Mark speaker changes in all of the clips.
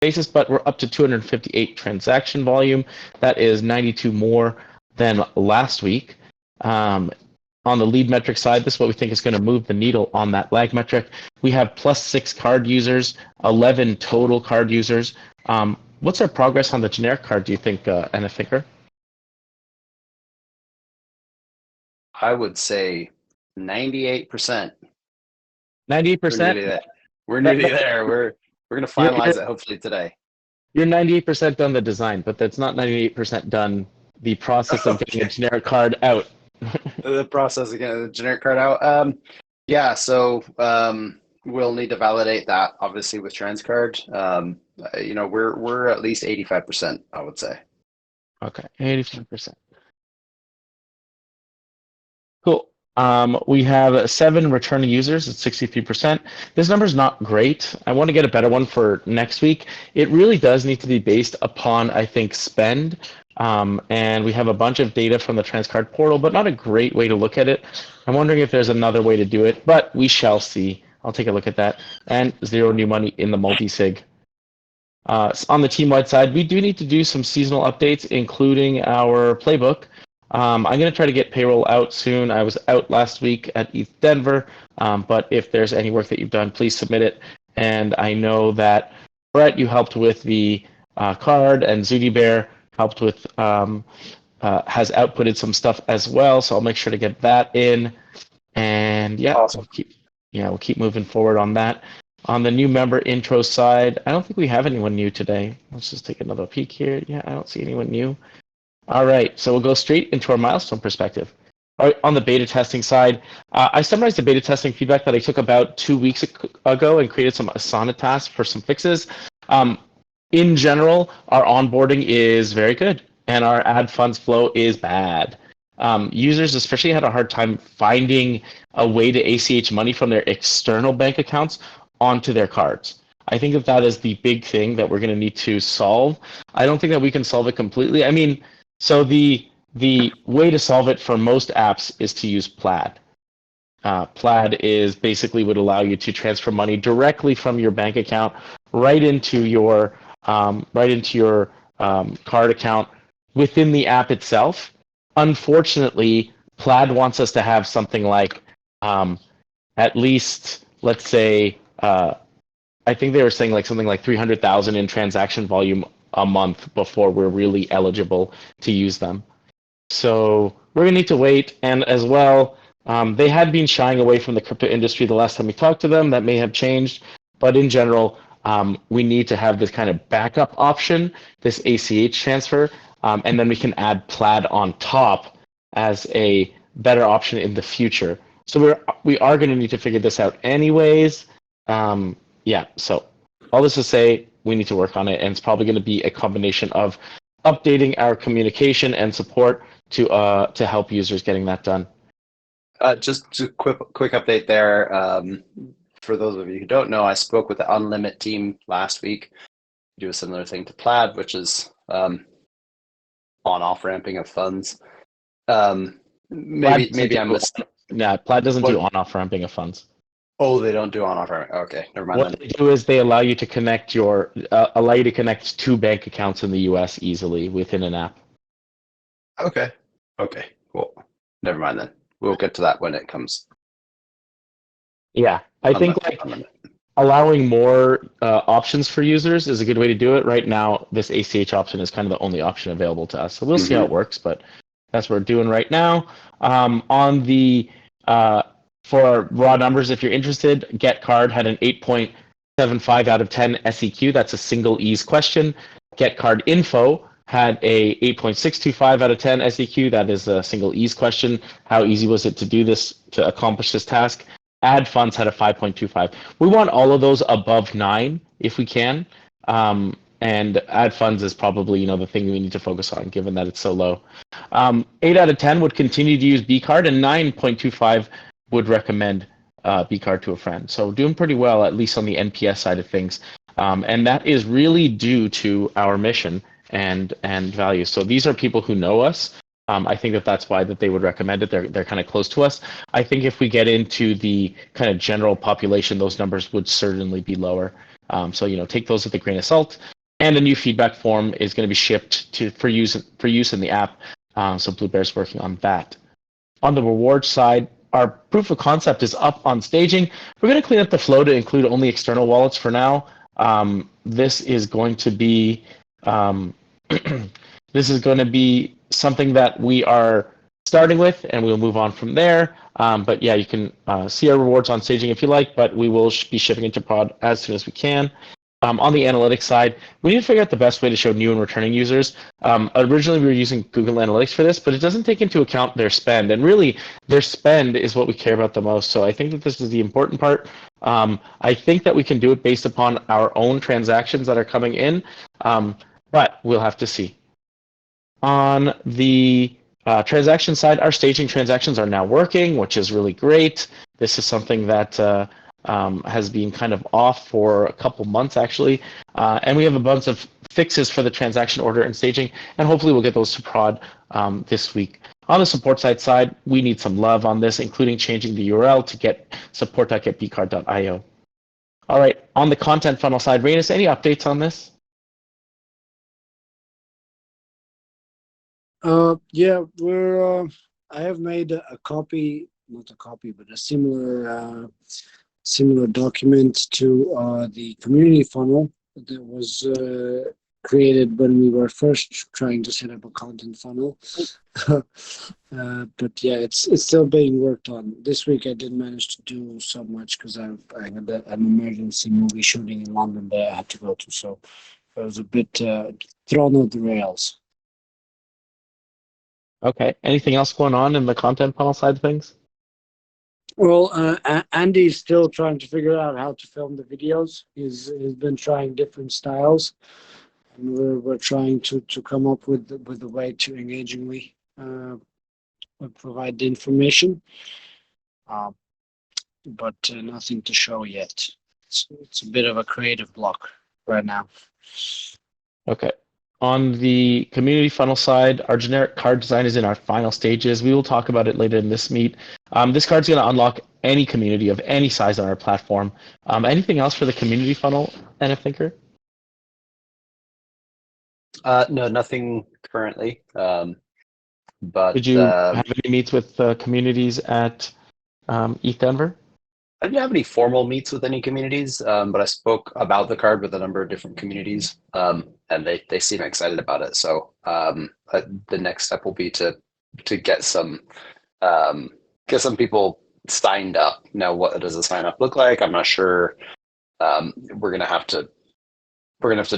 Speaker 1: basis, but we're up to 258 transaction volume. That is 92 more than last week. On the lead metric side, this is what we think is going to move the needle on that lag metric. We have +6 card users, 11 total card users. What's our progress on the generic card, do you think, Anna Thinker?
Speaker 2: I would say 98%.
Speaker 1: 98%?
Speaker 2: We're nearly there. We're going to finalize it hopefully today.
Speaker 1: You're 98% done the design, but that's not 98% done the process of getting a generic card out.
Speaker 2: The process of getting the generic card out. Yeah, so we'll need to validate that obviously with TransCard. We're at least 85%, I would say.
Speaker 1: Okay, 85%. Cool. We have 7 returning users at 63%. This number is not great. I want to get a better one for next week. It really does need to be based upon, I think, spend. And we have a bunch of data from the TransCard portal, but not a great way to look at it. I'm wondering if there's another way to do it, but we shall see. I'll take a look at that. And 0 new money in the multi-sig. On the team-wide side, we do need to do some seasonal updates, including our playbook. I'm going to try to get payroll out soon. I was out last week at ETH Denver, but if there's any work that you've done, please submit it. And I know that Brett, you helped with the card, and Zooty Bear helped with, has outputted some stuff as well. So I'll make sure to get that in. And yeah, awesome. We'll keep moving forward on that. On the new member intro side, I don't think we have anyone new today. Let's just take another peek here. Yeah, I don't see anyone new. All right, so we'll go straight into our milestone perspective. All right, on the beta testing side, I summarized the beta testing feedback that I took about 2 weeks ago and created some Asana tasks for some fixes. In general, our onboarding is very good, and our ad funds flow is bad. Users especially had a hard time finding a way to ACH money from their external bank accounts onto their cards. I think that is the big thing that we're going to need to solve. I don't think that we can solve it completely. I mean, so the way to solve it for most apps is to use Plaid. Plaid is basically would allow you to transfer money directly from your bank account right into your card account within the app itself. Unfortunately, Plaid wants us to have something like at least, let's say, I think they were saying like something like 300,000 in transaction volume a month before we're really eligible to use them. So we're gonna need to wait. And as well, they had been shying away from the crypto industry the last time we talked to them. That may have changed, but in general, we need to have this kind of backup option, this ACH transfer, and then we can add Plaid on top as a better option in the future. So we are going to need to figure this out anyways. Yeah, so all this to say, we need to work on it, and it's probably going to be a combination of updating our communication and support to help users getting that done.
Speaker 2: Just a quick update there. For those of you who don't know, I spoke with the Unlimit team last week. Do a similar thing to Plaid, which is on-off ramping of funds. Maybe I missed.
Speaker 1: Yeah, Plaid doesn't do on-off ramping of funds.
Speaker 2: Oh, they don't do on-off ramping. Okay, never mind.
Speaker 1: What they do is they allow you to connect two bank accounts in the US easily within an app.
Speaker 2: Okay, cool. Never mind then. We'll get to that when it comes.
Speaker 1: Yeah, I think allowing more options for users is a good way to do it. Right now, this ACH option is kind of the only option available to us. So we'll see how it works, but that's what we're doing right now. On the for raw numbers, if you're interested, GetCard had an 8.75 out of 10 SEQ. That's a single ease question. GetCard Info had a 8.625 out of 10 SEQ. That is a single ease question. How easy was it to do this, to accomplish this task? Ad funds had a 5.25. We want all of those above 9 if we can. And ad funds is probably the thing we need to focus on, given that it's so low. 8 out of 10 would continue to use bCard, and 9.25 would recommend bCard to a friend. So doing pretty well, at least on the NPS side of things. And that is really due to our mission and values. So these are people who know us. I think that's why that they would recommend it. They're kind of close to us. I think if we get into the kind of general population, those numbers would certainly be lower. So take those with a grain of salt. And a new feedback form is going to be shipped for use in the app. So Bluebear's working on that. On the reward side, our proof of concept is up on staging. We're going to clean up the flow to include only external wallets for now. This is going to be something that we are starting with, and we'll move on from there. But yeah, you can see our rewards on staging if you like, but we will be shipping into prod as soon as we can. On the analytics side, we need to figure out the best way to show new and returning users. Originally, we were using Google Analytics for this, but it doesn't take into account their spend. And really, their spend is what we care about the most. So I think that this is the important part. I think that we can do it based upon our own transactions that are coming in, but we'll have to see. On the transaction side, our staging transactions are now working, which is really great. This is something that has been kind of off for a couple months, actually. And we have a bunch of fixes for the transaction order and staging, and hopefully we'll get those to prod this week. On the support side, we need some love on this, including changing the URL to get support.getbcard.io. All right, on the content funnel side, Rainus, any updates on this?
Speaker 3: Yeah, I have made a copy, not a copy, but a similar document to the community funnel that was created when we were first trying to set up a content funnel. But yeah, it's still being worked on. This week I didn't manage to do so much because I had an emergency movie shooting in London that I had to go to, so I was a bit thrown off the rails.
Speaker 1: Okay. Anything else going on in the content funnel side of things?
Speaker 3: Well, Andy's still trying to figure out how to film the videos. He's been trying different styles, and we're trying to come up with a way to engagingly provide the information. But nothing to show yet. It's a bit of a creative block right now.
Speaker 1: Okay. On the community funnel side, our generic card design is in our final stages. We will talk about it later in this meet. This card's going to unlock any community of any size on our platform. Anything else for the community funnel, NF Thinker?
Speaker 2: No, nothing currently. But
Speaker 1: did you have any meets with communities at ETH Denver?
Speaker 2: I didn't have any formal meets with any communities, but I spoke about the card with a number of different communities, and they seem excited about it. So the next step will be to get some people signed up. Now, what does a sign up look like? I'm not sure. We're gonna have to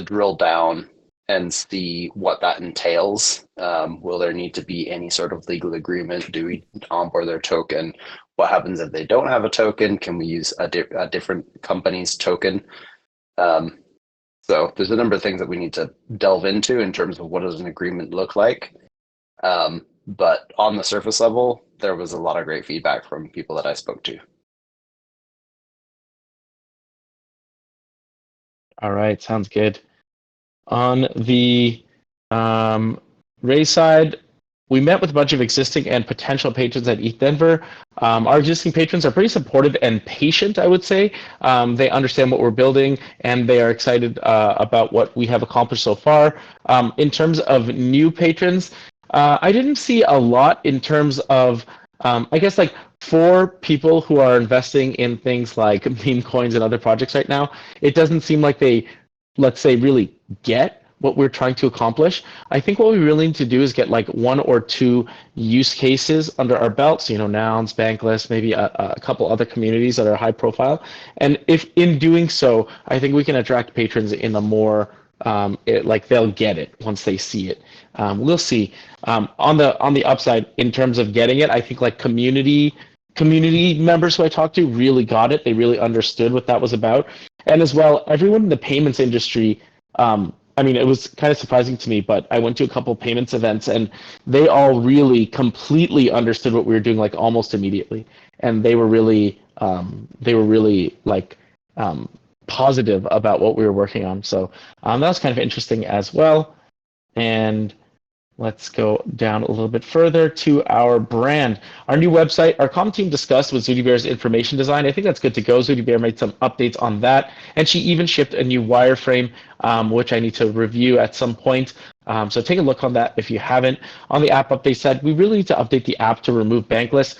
Speaker 2: drill down and see what that entails. Will there need to be any sort of legal agreement? Do we onboard their token? What happens if they don't have a token? Can we use a different company's token? So there's a number of things that we need to delve into in terms of what does an agreement look like. But on the surface level, there was a lot of great feedback from people that I spoke to.
Speaker 1: All right, sounds good. On the Ray side, we met with a bunch of existing and potential patrons at ETH Denver. Our existing patrons are pretty supportive and patient, I would say. They understand what we're building, and they are excited about what we have accomplished so far. In terms of new patrons, I didn't see a lot in terms of, I guess, like for people who are investing in things like meme coins and other projects right now. It doesn't seem like they, let's say, really get what we're trying to accomplish. I think what we really need to do is get like one or two use cases under our belts, Nouns, Bankless, maybe a couple other communities that are high profile. And if in doing so, I think we can attract patrons in a more, like they'll get it once they see it. We'll see. On the upside, in terms of getting it, I think like community members who I talked to really got it. They really understood what that was about. And as well, everyone in the payments industry, it was kind of surprising to me, but I went to a couple payments events and they all really completely understood what we were doing, like almost immediately. And they were really like positive about what we were working on. So that was kind of interesting as well. And Let's go down a little bit further to our brand. Our new website, our comm team discussed with Zooty Bear's information design. I think that's good to go. Zooty Bear made some updates on that, and she even shipped a new wireframe, which I need to review at some point. So take a look on that if you haven't. On the app update side, we really need to update the app to remove bankless.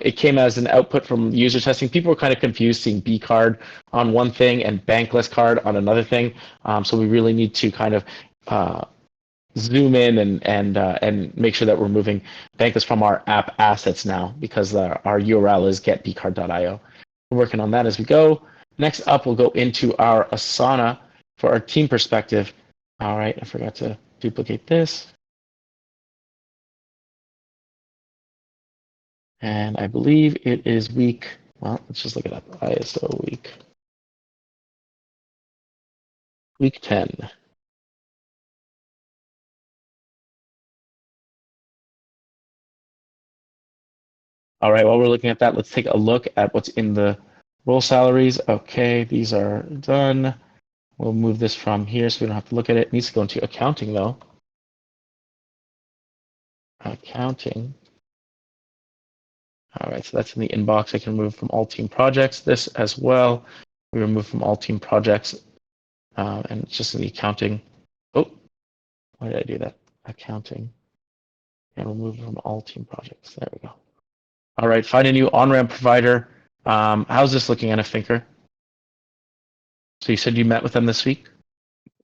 Speaker 1: It came as an output from user testing. People were kind of confused seeing bCard on one thing and bankless card on another thing. So we really need to kind of zoom in and make sure that we're moving bankless from our app assets now, because our URL is getbcard.io. We're working on that as we go. Next up, we'll go into our Asana for our team perspective. All right, I forgot to duplicate this. And I believe it is week, well, let's just look it up. ISO week 10. All right, while we're looking at that, let's take a look at what's in the role salaries. Okay, these are done. We'll move this from here so we don't have to look at it. It needs to go into accounting though. Accounting. All right, so that's in the inbox. I can remove from all team projects. This as well. We remove from all team projects, and it's just in the accounting. Oh, why did I do that? Accounting. And remove from all team projects. There we go. All right, find a new on-ramp provider. How's this looking, NF Thinker? So you said you met with them this week?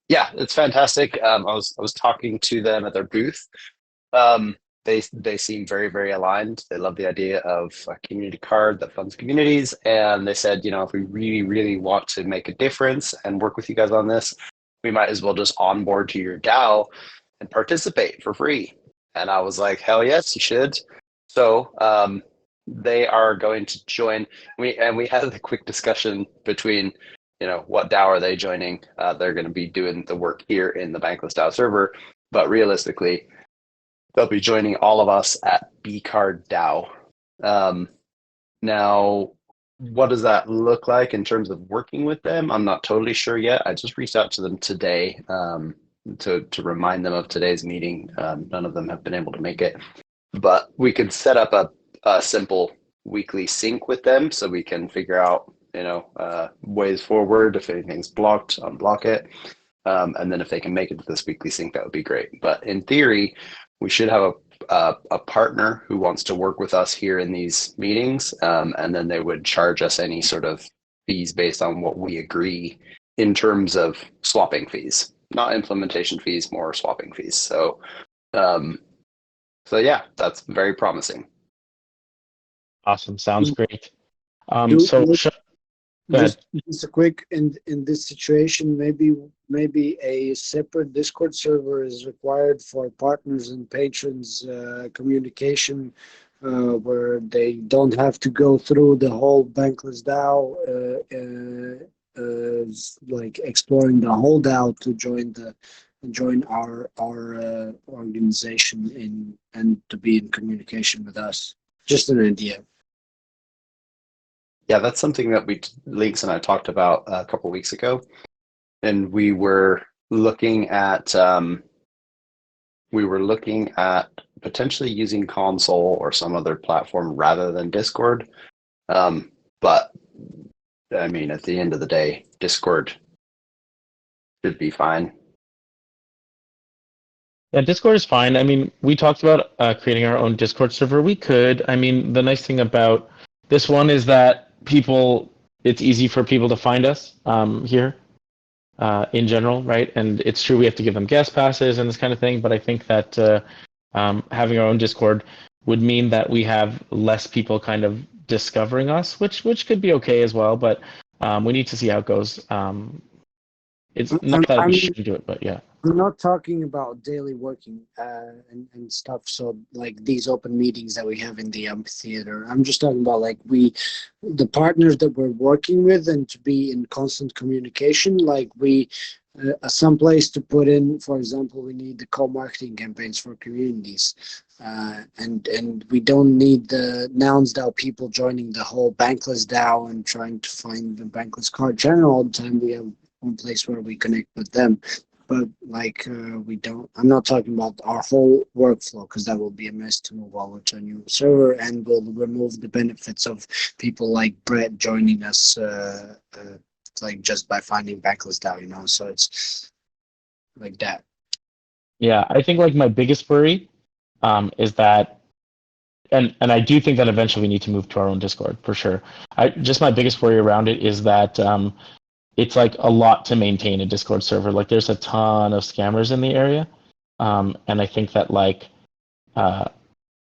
Speaker 2: Yeah, it's fantastic. I was talking to them at their booth. They seem very, very aligned. They love the idea of a community card that funds communities, and they said, if we really, really want to make a difference and work with you guys on this, we might as well just onboard to your DAO and participate for free. And I was like, hell yes, you should. So they are going to join. We had a quick discussion between, what DAO are they joining? They're going to be doing the work here in the Bankless DAO server, but realistically, they'll be joining all of us at bCard DAO. Now, what does that look like in terms of working with them? I'm not totally sure yet. I just reached out to them today to remind them of today's meeting. None of them have been able to make it, but we could set up a simple weekly sync with them so we can figure out, ways forward. If anything's blocked, unblock it. And then if they can make it to this weekly sync, that would be great. But in theory, we should have a partner who wants to work with us here in these meetings, and then they would charge us any sort of fees based on what we agree in terms of swapping fees, not implementation fees, more swapping fees. So yeah, that's very promising.
Speaker 1: Awesome, sounds great. Go ahead.
Speaker 3: Just a quick, in this situation, maybe a separate Discord server is required for partners and patrons communication, where they don't have to go through the whole Bankless DAO, like exploring the whole DAO to join our organization and to be in communication with us. Just an idea.
Speaker 2: Yeah, that's something that Links and I talked about a couple of weeks ago, and we were looking at potentially using Console or some other platform rather than Discord. But I mean, at the end of the day, Discord should be fine.
Speaker 1: Yeah, Discord is fine. I mean, we talked about creating our own Discord server. We could. I mean, the nice thing about this one is that it's easy for people to find us here in general, right? And it's true we have to give them guest passes and this kind of thing, but I think that having our own Discord would mean that we have less people kind of discovering us, which could be okay as well, but we need to see how it goes. It's not that we shouldn't do it, but yeah.
Speaker 3: I'm not talking about daily working and stuff. So like these open meetings that we have in the amphitheater, I'm just talking about like the partners that we're working with, and to be in constant communication. Like some place to put in, for example, we need the co-marketing campaigns for communities, and we don't need the Nouns DAO people joining the whole Bankless DAO and trying to find the Bankless card channel all the time. We have one place where we connect with them. but like we don't. I'm not talking about our whole workflow because that will be a mess to move over to a new server, and we'll remove the benefits of people like Brett joining us, like just by finding backlist out, you know. So it's like that.
Speaker 1: Yeah, I think like my biggest worry is that, and I do think that eventually we need to move to our own Discord for sure. Just my biggest worry around it is that it's like a lot to maintain a Discord server. Like there's a ton of scammers in the area, and I think that like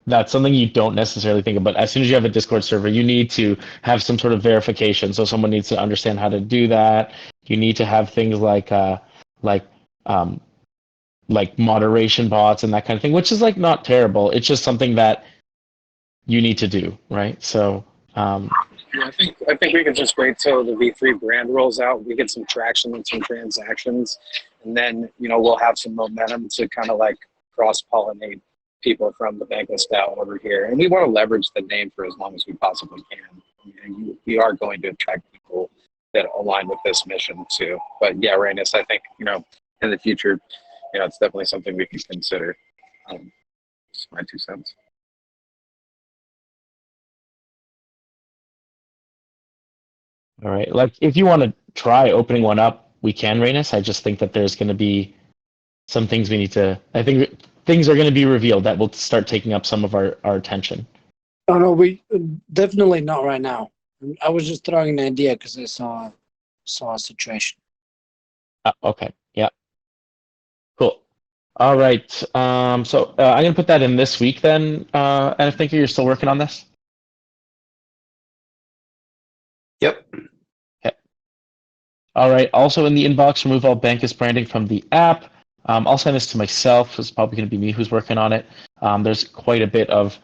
Speaker 1: that's something you don't necessarily think about. As soon as you have a Discord server, you need to have some sort of verification. So someone needs to understand how to do that. You need to have things like um, like moderation bots and that kind of thing, which is like not terrible. It's just something that you need to do, right? So
Speaker 4: Yeah, I think we could just wait till the V3 brand rolls out. We get some traction and some transactions, and then we'll have some momentum to kind of like cross pollinate people from the bankless style over here. And we want to leverage the name for as long as we possibly can. I mean, we are going to attract people that align with this mission too. But yeah, Rainus, I think in the future, it's definitely something we can consider. Just my 2 cents.
Speaker 1: all right, like if you want to try opening one up, we can, Rainus. I just think that there's going to be some things we need to. I think things are going to be revealed that will start taking up some of our attention.
Speaker 3: Oh no, we definitely not right now. I was just throwing an idea because I saw a situation.
Speaker 1: Okay, yeah, cool. All right, so I'm going to put that in this week then. And I think you're still working on this.
Speaker 2: Yep.
Speaker 1: Okay. All right. Also in the inbox, remove all Bankus branding from the app. I'll send this to myself. It's probably going to be me who's working on it. There's quite a bit of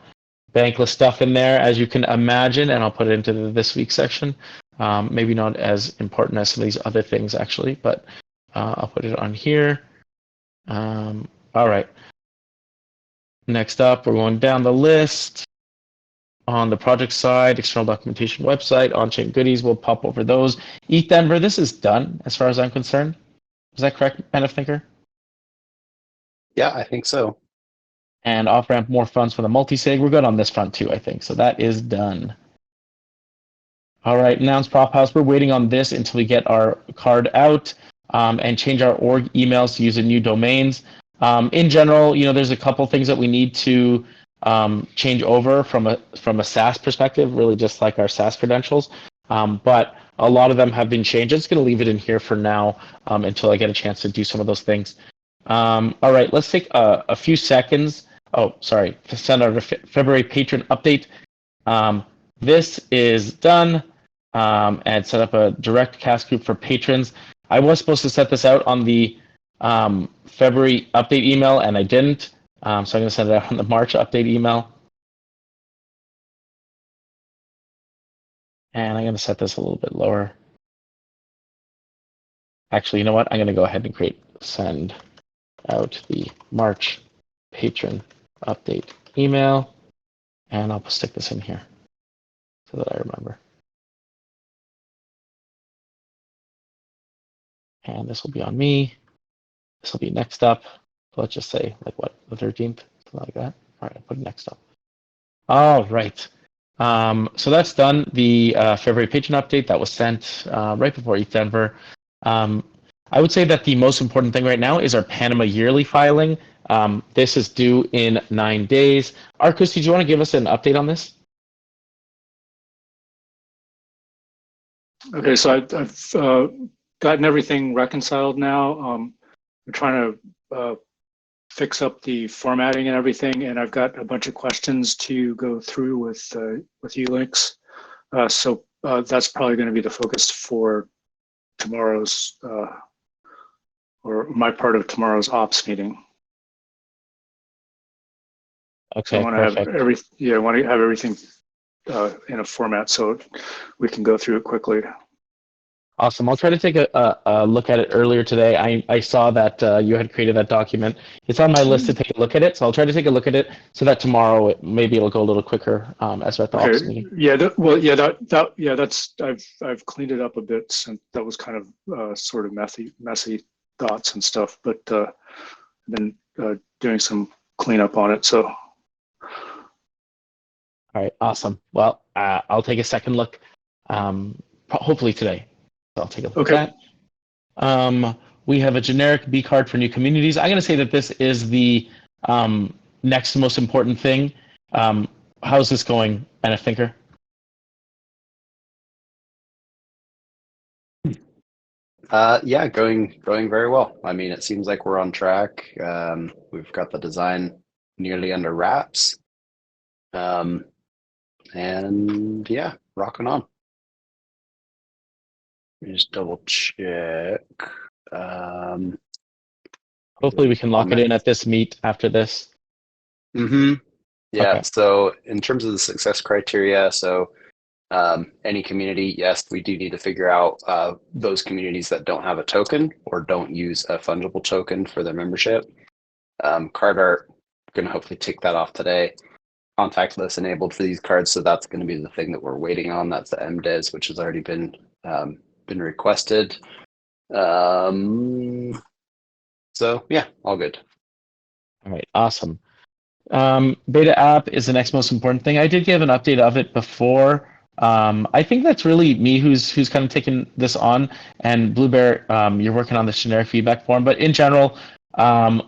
Speaker 1: Bankless stuff in there, as you can imagine, and I'll put it into the this week section. Maybe not as important as some of these other things, actually, but I'll put it on here. All right. Next up, we're going down the list. On the project side, external documentation website, on-chain goodies, we'll pop over those. ETH Denver, this is done as far as I'm concerned. Is that correct, NF Thinker?
Speaker 2: Yeah, I think so.
Speaker 1: And off-ramp more funds for the multi-sig. We're good on this front too, I think. So that is done. All right, announce Prop House. We're waiting on this until we get our card out and change our org emails to use the new domains. In general, there's a couple things that we need to change over from a SaaS perspective, really just like our SaaS credentials. But a lot of them have been changed. I'm just going to leave it in here for now until I get a chance to do some of those things. All right, let's take a few seconds. Oh, sorry, to send out a February patron update. This is done and set up a direct cast group for patrons. I was supposed to set this out on the February update email, and I didn't. So I'm going to send it out on the March update email. And I'm going to set this a little bit lower. Actually, you know what? I'm going to go ahead and send out the March patron update email. And I'll stick this in here so that I remember. And this will be on me. This will be next up. So let's just say, like what, the 13th? Something like that. All right, I'll put it next up. All right. So that's done. The February patron update that was sent right before ETH Denver. I would say that the most important thing right now is our Panama yearly filing. This is due in 9 days. Arcus, did you want to give us an update on this?
Speaker 5: Okay, so I've gotten everything reconciled now. I'm trying to fix up the formatting and everything, and I've got a bunch of questions to go through with Ulix. So that's probably going to be the focus for tomorrow's or my part of tomorrow's ops meeting.
Speaker 1: Okay,
Speaker 5: so I want to have everything in a format so we can go through it quickly.
Speaker 1: Awesome. I'll try to take a look at it earlier today. I saw that you had created that document. It's on my list to take a look at it, so I'll try to take a look at it so that tomorrow maybe it'll go a little quicker as we're at the ops meeting.
Speaker 5: Yeah, that's I've cleaned it up a bit since that was kind of sort of messy. thoughts and stuff, but I've been doing some cleanup on it. So
Speaker 1: All right, awesome. Well, I'll take a second look, hopefully today. So I'll take a look
Speaker 5: Okay.
Speaker 1: at that. We have a generic bCard for new communities. I'm going to say that this is the next most important thing. How's this going, Anna Thinker?
Speaker 2: Yeah, going very well. I mean, it seems like we're on track. We've got the design nearly under wraps. And yeah, rocking on. Let me just double check.
Speaker 1: Hopefully we can lock it
Speaker 2: comment.
Speaker 1: in at this meet after this.
Speaker 2: Mm-hmm. Yeah.
Speaker 1: Okay.
Speaker 2: So in terms of the success criteria, so any community, yes, we do need to figure out those communities that don't have a token or don't use a fungible token for their membership. Card art, going to hopefully tick that off today. Contact list enabled for these cards, so that's going to be the thing that we're waiting on. That's the MDES, which has already been requested. So yeah, all good.
Speaker 1: All right, awesome. Beta app is the next most important thing. I did give an update of it before. I think that's really me who's kind of taking this on, and Blue Bear, you're working on the generic feedback form. But in general,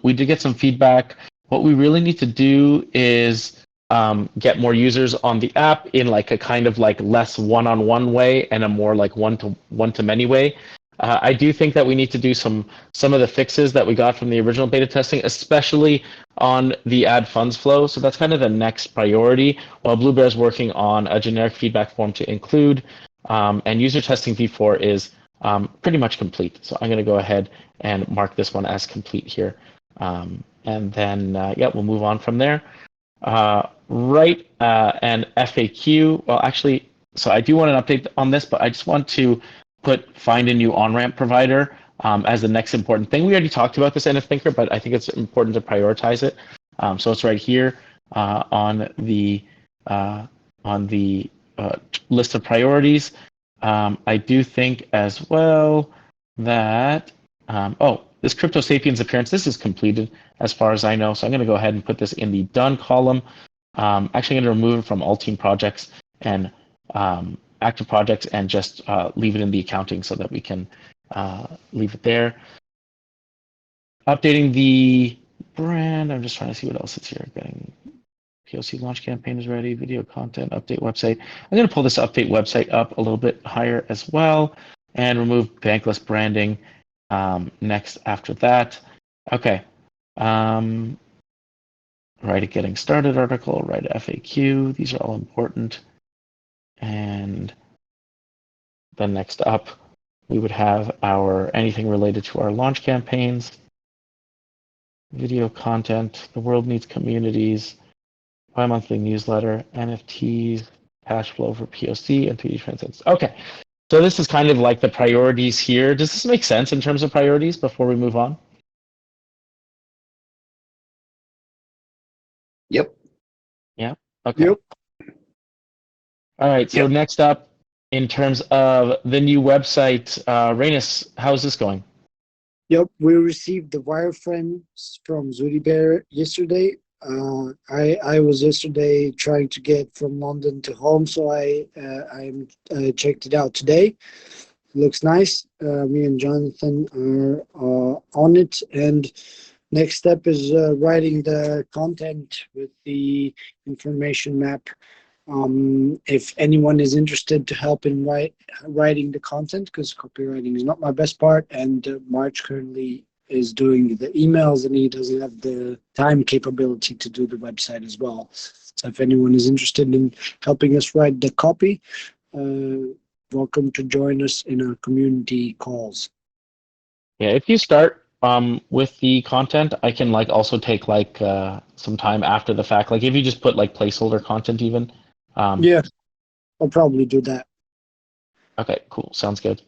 Speaker 1: we did get some feedback. What we really need to do is get more users on the app in like a kind of like less one-on-one way and a more like one-to-many way. I do think that we need to do some of the fixes that we got from the original beta testing, especially on the add funds flow. So that's kind of the next priority, while Blue Bear is working on a generic feedback form to include, and user testing v4 is pretty much complete. So I'm going to go ahead and mark this one as complete here. And then, yeah, we'll move on from there. And FAQ, well, actually, so I do want an update on this, but I just want to find a new on-ramp provider as the next important thing. We already talked about this in a thinker, but I think it's important to prioritize it. So it's right here on the list of priorities. I do think as well that this Crypto Sapiens appearance, this is completed as far as I know. So I'm going to go ahead and put this in the done column. Actually, I'm going to remove it from all team projects and active projects and just leave it in the accounting so that we can leave it there. Updating the brand. I'm just trying to see what else is here. Getting POC launch campaign is ready. Video content, update website. I'm going to pull this update website up a little bit higher as well and remove bankless branding next after that. Okay. Write a getting started article, write a FAQ. These are all important. And then next up, we would have our anything related to our launch campaigns, video content, the world needs communities, bi-monthly newsletter, NFTs, cash flow for POC, and 3D transits. Okay, so this is kind of like the priorities here. Does this make sense in terms of priorities before we move on?
Speaker 2: Yep.
Speaker 1: Yeah. Okay.
Speaker 3: Yep.
Speaker 1: All right. So
Speaker 2: Yep.
Speaker 1: next up, in terms of the new website, Rainis, how is this going?
Speaker 3: Yep, we received the wireframes from Zuri Bear yesterday. I was yesterday trying to get from London to home, so I checked it out today. Looks nice. Me and Jonathan are on it, and next step is writing the content with the information map. If anyone is interested to help in writing the content, because copywriting is not my best part, and March currently is doing the emails and he doesn't have the time capability to do the website as well. So if anyone is interested in helping us write the copy, welcome to join us in our community calls.
Speaker 1: Yeah, if you start with the content, I can like also take like some time after the fact. Like if you just put like placeholder content even.
Speaker 3: Yeah, I'll probably do that.
Speaker 1: Okay, cool. Sounds good.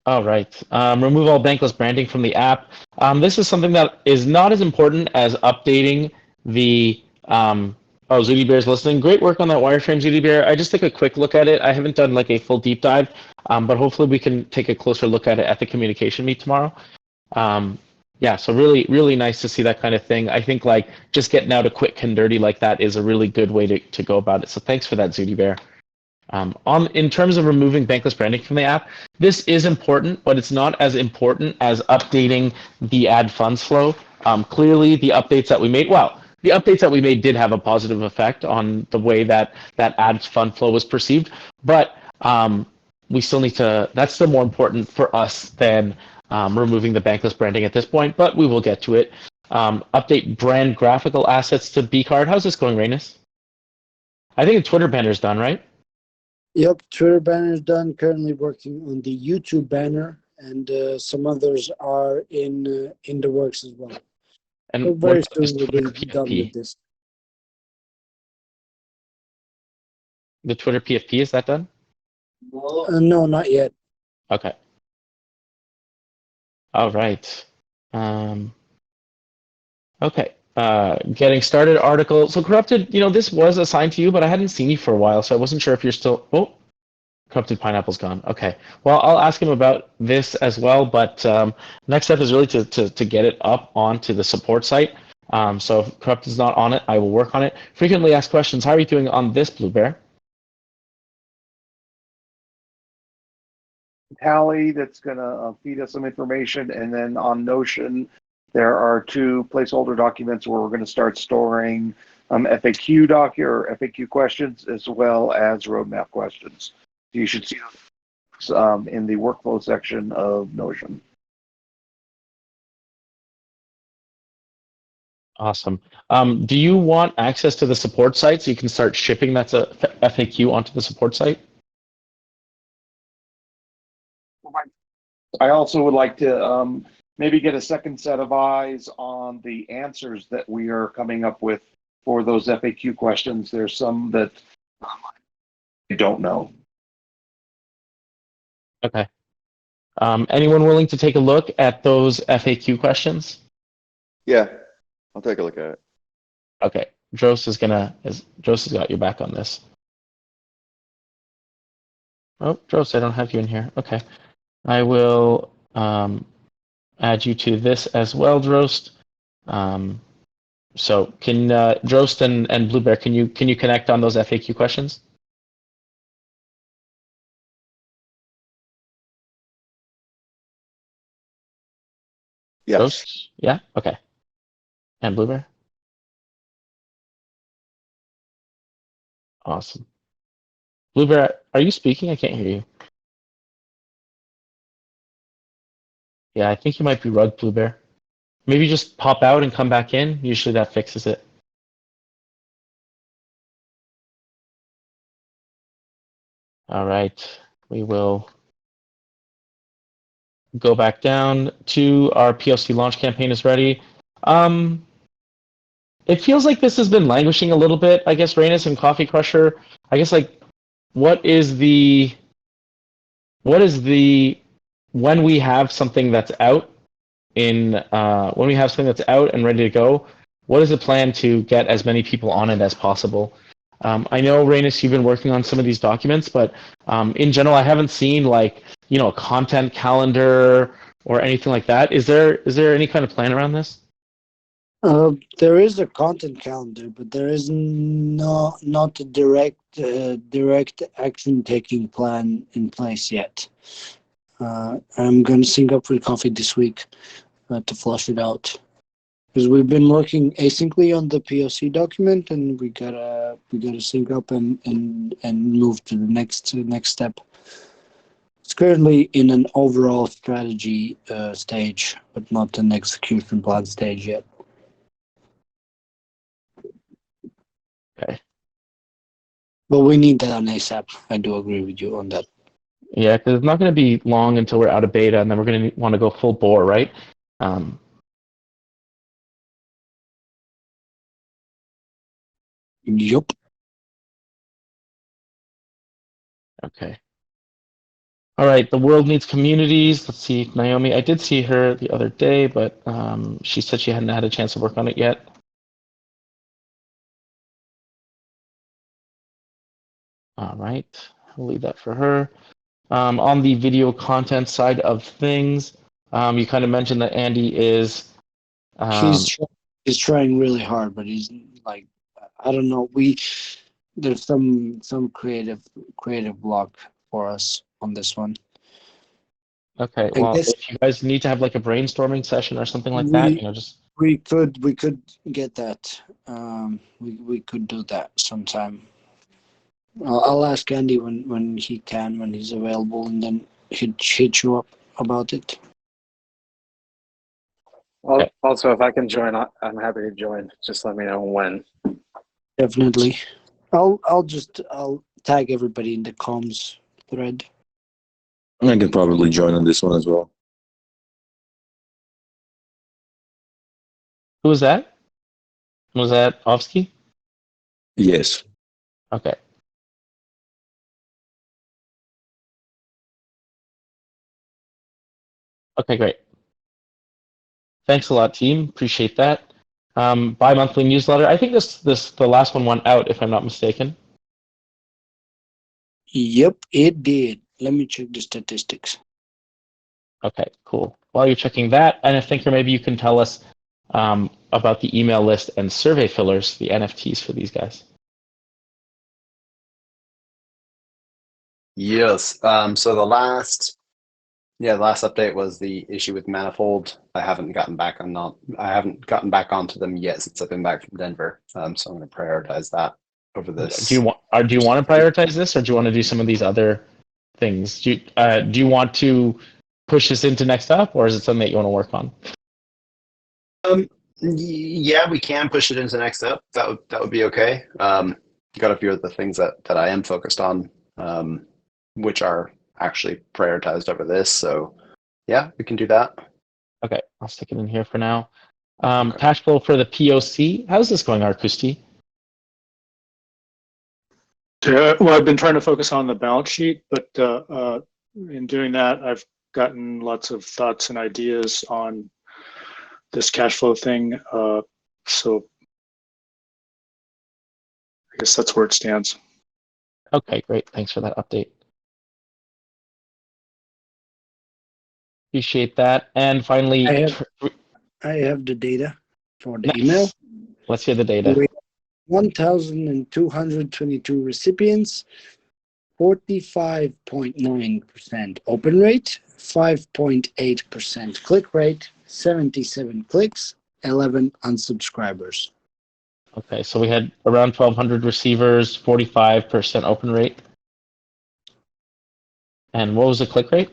Speaker 1: All right. Remove all bankless branding from the app. This is something that is not as important as updating the. Oh, Zooty Bear's listening. Great work on that wireframe, Zooty Bear. I just took a quick look at it. I haven't done like a full deep dive. but hopefully we can take a closer look at it at the communication meet tomorrow. Yeah, so really, really nice to see that kind of thing. I think like just getting out a quick and dirty like that is a really good way to go about it. So thanks for that, Zooty Bear. In terms of removing bankless branding from the app, this is important, but it's not as important as updating the ad funds flow. Clearly, the updates that we made, did have a positive effect on the way that ad fund flow was perceived, but we still need to. That's still more important for us than removing the bankless branding at this point, but we will get to it. Update brand graphical assets to bCard. How's this going, Rainus? I think the Twitter banner's done, right?
Speaker 3: Yep, Twitter banner is done. Currently working on the YouTube banner, and some others are in the works as well.
Speaker 1: And
Speaker 3: So
Speaker 1: what
Speaker 3: very
Speaker 1: about
Speaker 3: soon
Speaker 1: this
Speaker 3: we'll
Speaker 1: Twitter
Speaker 3: be done
Speaker 1: PFP?
Speaker 3: with this.
Speaker 1: The Twitter PFP, is that done?
Speaker 3: No, not yet.
Speaker 1: Okay. All right. Okay. Getting started article. So Corrupted, this was assigned to you, but I hadn't seen you for a while, so I wasn't sure if you're still. Oh, Corrupted Pineapple's gone. Okay. Well, I'll ask him about this as well, but next step is really to get it up onto the support site. So if Corrupted's not on it, I will work on it. Frequently asked questions. How are you doing on this, Blue Bear?
Speaker 6: Tally that's going to feed us some information, and then on Notion there are 2 placeholder documents where we're going to start storing FAQ questions as well as roadmap questions. So you should see those in the workflow section of Notion.
Speaker 1: Awesome. Do you want access to the support site so you can start shipping that FAQ onto the support site?
Speaker 6: I also would like to maybe get a second set of eyes on the answers that we are coming up with for those FAQ questions. There's some that I don't know.
Speaker 1: Okay. Anyone willing to take a look at those FAQ questions?
Speaker 7: Yeah, I'll take a look at it.
Speaker 1: Okay. Dros has got your back on this. Oh, Dros, I don't have you in here. Okay. I will add you to this as well, Drost. So can Drost and Blue Bear, can you connect on those FAQ questions?
Speaker 7: Yes.
Speaker 1: Drost? Yeah? Okay. And Blue Bear? Awesome. Blue Bear, are you speaking? I can't hear you. Yeah, I think you might be rugged, Blue Bear. Maybe just pop out and come back in. Usually that fixes it. All right. We will go back down to our PLC launch campaign is ready. It feels like this has been languishing a little bit. I guess Rainus and Coffee Crusher. I guess like, when we have something that's out and ready to go, what is the plan to get as many people on it as possible? I know, Rainus, you've been working on some of these documents, but in general, I haven't seen like, a content calendar or anything like that. Is there any kind of plan around this?
Speaker 3: There is a content calendar, but there is not a direct action taking plan in place yet. I'm going to sync up with Coffee this week to flush it out, because we've been working asyncly on the POC document, and we gotta sync up and move to the next step. It's currently in an overall strategy stage, but not an execution plan stage yet.
Speaker 1: Okay.
Speaker 3: But we need that on ASAP. I do agree with you on that.
Speaker 1: Yeah, because it's not going to be long until we're out of beta, and then we're going to want to go full bore, right?
Speaker 3: Yup.
Speaker 1: Okay. All right. The world needs communities. Let's see, Naomi. I did see her the other day, but she said she hadn't had a chance to work on it yet. All right. I'll leave that for her. On the video content side of things, you kind of mentioned that Andy is.
Speaker 3: He's trying really hard, but he's like, I don't know. There's some creative block for us on this one.
Speaker 1: Okay,
Speaker 3: I
Speaker 1: well,
Speaker 3: guess
Speaker 1: if you guys need to have like a brainstorming session or something like that,
Speaker 3: we
Speaker 1: just.
Speaker 3: we could get that. We could do that sometime. I'll ask Andy when he's available, and then he'd hit you up about it.
Speaker 1: Okay.
Speaker 4: Also, if I can join, I'm happy to join. Just let me know when.
Speaker 3: Definitely. I'll tag everybody in the comms thread.
Speaker 8: I can probably join on this one as well.
Speaker 1: Who was that? Was that Ovsky?
Speaker 8: Yes.
Speaker 1: Okay. Okay, great. Thanks a lot, team. Appreciate that. Bi-monthly newsletter. I think the last one went out, if I'm not mistaken.
Speaker 3: Yep, it did. Let me check the statistics.
Speaker 1: Okay, cool. While you're checking that, and I think maybe you can tell us about the email list and survey fillers, the NFTs for these guys.
Speaker 2: Yes. So the last update was the issue with Manifold. I haven't gotten back onto them yet since I've been back from Denver. So I'm going to prioritize that over this.
Speaker 1: Do you want to prioritize this, or do you want to do some of these other things? Do you want to push this into next up, or is it something that you want to work on?
Speaker 2: Yeah, we can push it into next up. That would be okay. Got a few of the things that I am focused on, which are actually prioritized over this. So yeah, we can do that.
Speaker 1: Okay, I'll stick it in here for now.
Speaker 2: Okay.
Speaker 1: Cash flow for the POC. How's this going, Arkusti?
Speaker 5: Well, I've been trying to focus on the balance sheet, but in doing that, I've gotten lots of thoughts and ideas on this cash flow thing. So I guess that's where it stands.
Speaker 1: Okay, great. Thanks for that update. Appreciate that. And finally,
Speaker 3: I have the data for the
Speaker 1: nice.
Speaker 3: email.
Speaker 1: Let's hear the data.
Speaker 3: We have 1,222 recipients, 45.9% open rate, 5.8% click rate, 77 clicks, 11 unsubscribers.
Speaker 1: Okay, so we had around 1,200 receivers, 45% open rate. And what was the click rate?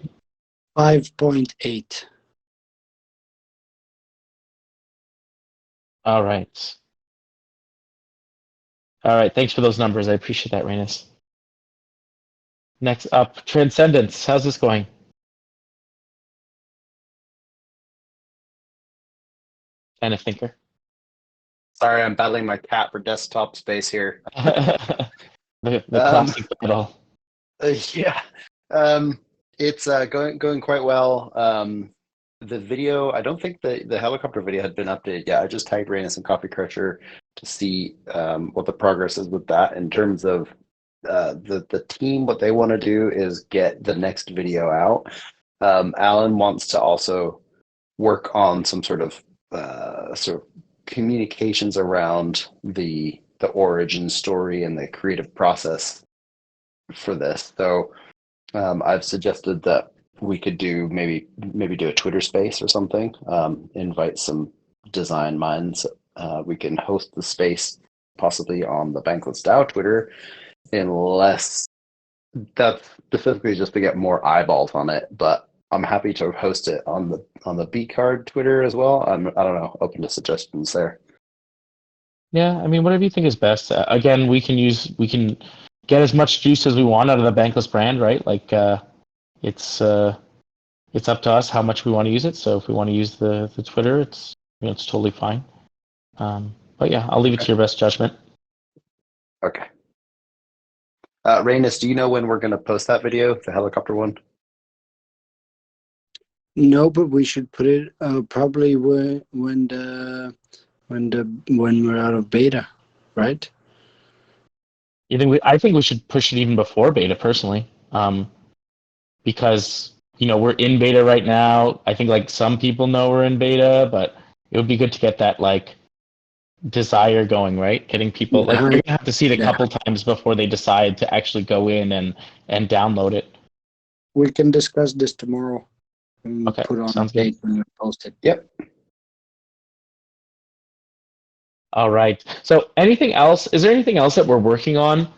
Speaker 3: 5.8.
Speaker 1: All right. All right, thanks for those numbers. I appreciate that, Reynes. Next up, Transcendence. How's this going? And a thinker.
Speaker 2: Sorry, I'm battling my cat for desktop space here.
Speaker 1: the classic battle.
Speaker 2: Yeah. It's going quite well. The video, I don't think the helicopter video had been updated yet. I just tagged Reynes and Coffee Crusher to see what the progress is with that in terms of the team. What they want to do is get the next video out. Alan wants to also work on some sort of communications around the origin story and the creative process for this. So I've suggested that we could do maybe do a Twitter space or something. Invite some design minds. We can host the space possibly on the Bankless DAO Twitter, unless that's specifically just to get more eyeballs on it. But I'm happy to host it on the bCard Twitter as well. I don't know, open to suggestions there.
Speaker 1: Yeah, I mean, whatever you think is best. Again, we can get as much juice as we want out of the Bankless brand, right? Like, it's up to us how much we want to use it. So if we want to use the Twitter, it's totally fine. But yeah, I'll leave it to your best judgment.
Speaker 2: Okay. Reynes, do you know when we're going to post that video, the helicopter one?
Speaker 3: No, but we should put it probably when we're out of beta, right?
Speaker 1: I think we should push it even before beta, personally. because we're in beta right now. I think like some people know we're in beta, but it would be good to get that like desire going, right? Getting people like they're gonna have to see it a couple times before they decide to actually go in and download it.
Speaker 3: We can discuss this tomorrow and
Speaker 1: Okay,
Speaker 3: put on a
Speaker 1: sounds good.
Speaker 3: date when we post it.
Speaker 2: Yep.
Speaker 1: All right. So anything else? Is there anything else that we're working on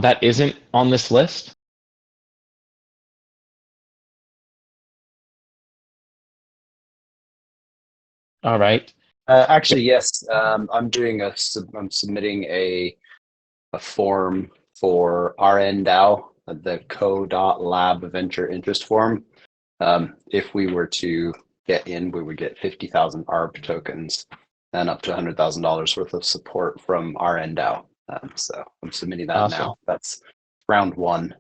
Speaker 1: that isn't on this list? All right.
Speaker 2: Actually, yes. I'm submitting a form for RNDAO, the co.lab venture interest form. If we were to get in, we would get 50,000 ARB tokens and up to $100,000 worth of support from RNDAO. So I'm submitting that
Speaker 1: Awesome.
Speaker 2: now. That's round one.